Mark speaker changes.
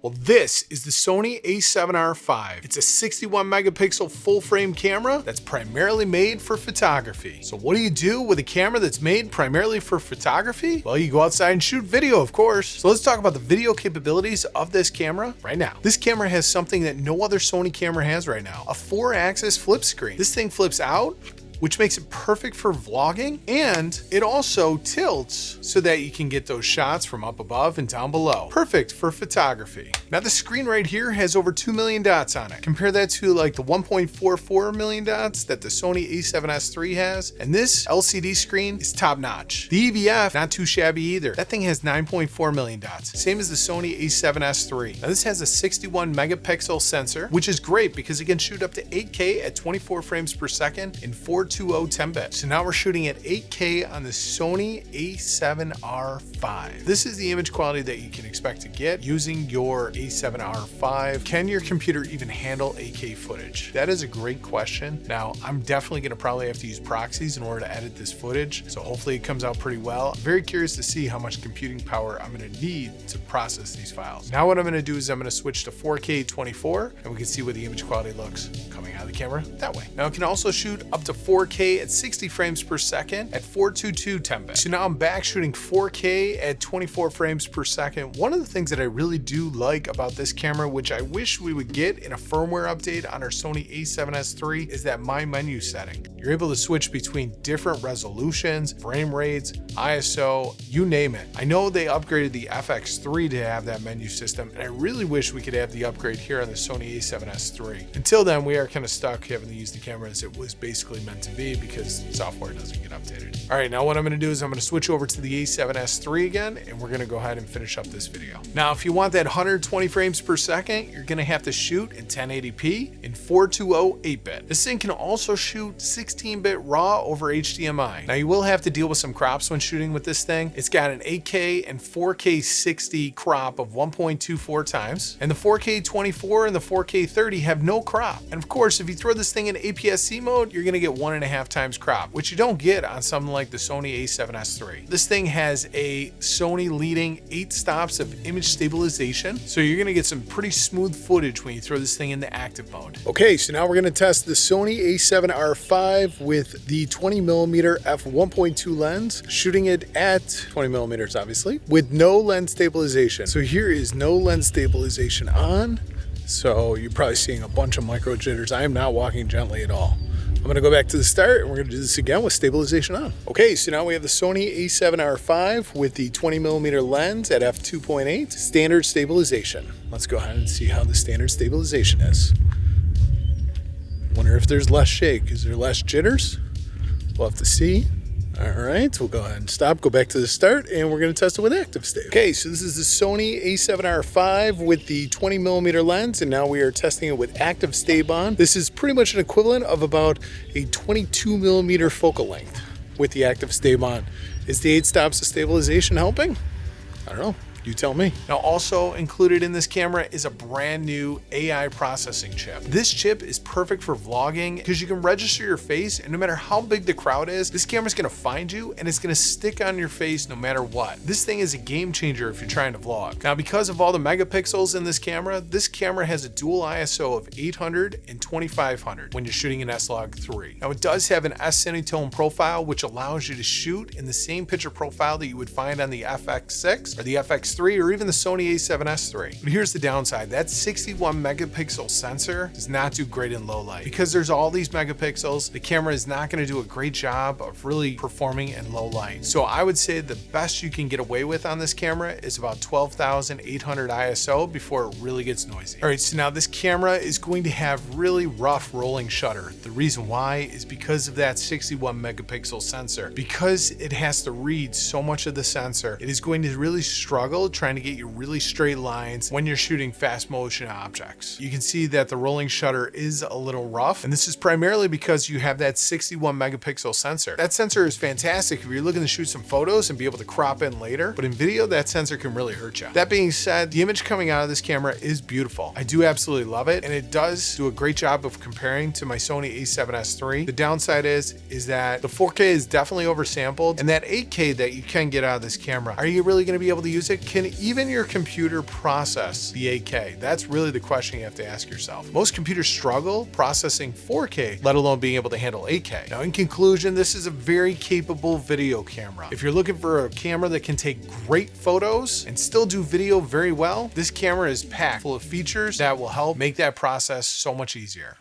Speaker 1: Well, this is the Sony a7r V. It's a 61 megapixel full frame camera that's primarily made for photography. So what do you do with a camera that's made primarily for photography? Well, you go outside and shoot video, of course. So let's talk about the video capabilities of this camera right now. This camera has something that no other Sony camera has right now, a 4-axis flip screen. This thing flips out, which makes it perfect for vlogging, and it also tilts so that you can get those shots from up above and down below. Perfect for photography. Now the screen right here has over 2 million dots on it. Compare that to like the 1.44 million dots that the Sony a7S III has, and this LCD screen is top notch. The EVF, not too shabby either. That thing has 9.4 million dots, same as the Sony a7S III. Now this has a 61 megapixel sensor, which is great because it can shoot up to 8K at 24 frames per second in 420 10-bit. So now we're shooting at 8K on the Sony a7r V. This is the image quality that you can expect to get using your a7r V. Can your computer even handle 8K footage? That is a great question. Now, I'm definitely going to probably have to use proxies in order to edit this footage, so hopefully it comes out pretty well. I'm very curious to see how much computing power I'm going to need to process these files. Now what I'm going to do is I'm going to switch to 4K 24, and we can see what the image quality looks coming out of the camera that way. Now it can also shoot up to 4K at 60 frames per second at 422 10-bit. So now I'm back shooting 4K at 24 frames per second. One of the things that I really do like about this camera, which I wish we would get in a firmware update on our Sony a7S III, is that My Menu setting. You're able to switch between different resolutions, frame rates, ISO, you name it. I know they upgraded the FX3 to have that menu system, and I really wish we could have the upgrade here on the Sony a7S III. Until then, we are kind of stuck having to use the camera as it was basically meant to be because software doesn't get updated. All right, now what I'm going to do is I'm going to switch over to the a7S III again, and we're going to go ahead and finish up this video. Now, if you want that 120 frames per second, you're going to have to shoot in 1080p in 420 8-bit. This thing can also shoot 16-bit RAW over HDMI. Now, you will have to deal with some crops when shooting with this thing. It's got an 8K and 4K 60 crop of 1.24 times, and the 4K 24 and the 4K 30 have no crop. And of course, if you throw this thing in APS-C mode, you're going to get 1.5 times crop, which you don't get on something like the Sony a7S III. This thing has a Sony leading 8 stops of image stabilization, so you're going to get some pretty smooth footage when you throw this thing into active mode. Okay, so now we're going to test the Sony a7r V with the 20mm f1.2 lens, shooting it at 20 millimeters, obviously, with no lens stabilization. So here is no lens stabilization on. So you're probably seeing a bunch of micro jitters. I am not walking gently at all. I'm going to go back to the start, and we're going to do this again with stabilization on. Okay, so now we have the Sony a7r V with the 20mm lens at f2.8, standard stabilization. Let's go ahead and see how the standard stabilization is. Wonder if there's less shake. Is there less jitters? We'll have to see. All right, we'll go ahead and stop, go back to the start, and we're going to test it with active state. Okay, so this is the Sony a7r V with the 20mm lens, and now we are testing it with active stay on. This is pretty much an equivalent of about a 22mm focal length with the active stay on. Is the 8 stops of stabilization helping? I don't know. You tell me. Now, also included in this camera is a brand new AI processing chip. This chip is perfect for vlogging because you can register your face, and no matter how big the crowd is, this camera's gonna find you and it's gonna stick on your face no matter what. This thing is a game changer if you're trying to vlog. Now, because of all the megapixels in this camera has a dual ISO of 800 and 2500 when you're shooting an S-Log3. Now, it does have an S-Cinetone profile, which allows you to shoot in the same picture profile that you would find on the FX6 or the FX3 or even the Sony a7S III. But here's the downside. That 61 megapixel sensor does not do great in low light. Because there's all these megapixels, the camera is not going to do a great job of really performing in low light. So I would say the best you can get away with on this camera is about 12,800 ISO before it really gets noisy. All right, so now this camera is going to have really rough rolling shutter. The reason why is because of that 61 megapixel sensor. Because it has to read so much of the sensor, it is going to really struggle trying to get you really straight lines when you're shooting fast motion objects. You can see that the rolling shutter is a little rough, and this is primarily because you have that 61 megapixel sensor. That sensor is fantastic if you're looking to shoot some photos and be able to crop in later, but in video, that sensor can really hurt you. That being said, the image coming out of this camera is beautiful. I do absolutely love it, and it does do a great job of comparing to my Sony a7S III. The downside is that the 4K is definitely oversampled, and that 8K that you can get out of this camera, are you really going to be able to use it? can even your computer process the 8K? That's really the question you have to ask yourself. Most computers struggle processing 4K, let alone being able to handle 8K. Now, in conclusion, this is a very capable video camera. If you're looking for a camera that can take great photos and still do video very well, this camera is packed full of features that will help make that process so much easier.